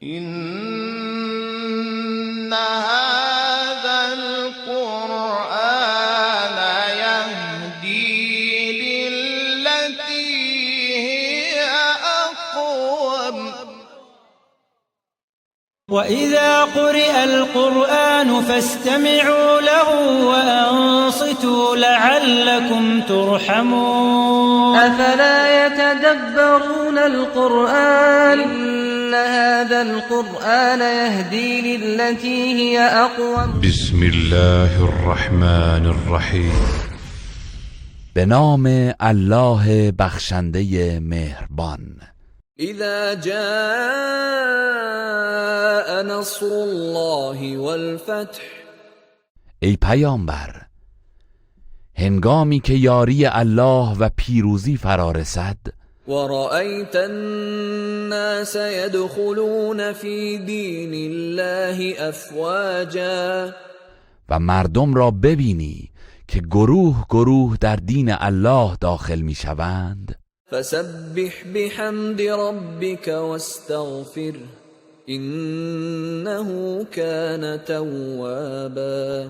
إن هذا القرآن يهدي للتي هي أقوم وإذا قرئ القرآن فاستمعوا له وأنصتوا لعلكم ترحمون أفلا يتدبرون القرآن إن هذا القرآن يهدي للتي هي أقوم بسم الله الرحمن الرحیم. به نام الله بخشنده مهربان. إذا جاء نصر الله والفتح ای پیامبر، هنگامی که یاری الله و پیروزی فرا رسد ورأيت الناس يدخلون في دين الله أفواجا و مردم را ببینی که گروه گروه در دین الله داخل می شوند، فسبح بحمد ربك واستغفر إنه كان توابا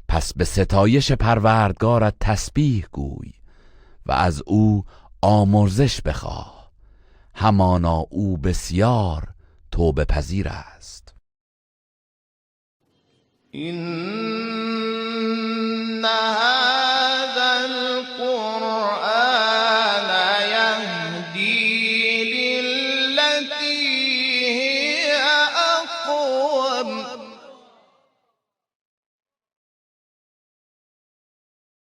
پس به ستایش پروردگارت تسبیح گوی و از او آمرزش بخواه، همانا او بسیار توبه پذیر است. إن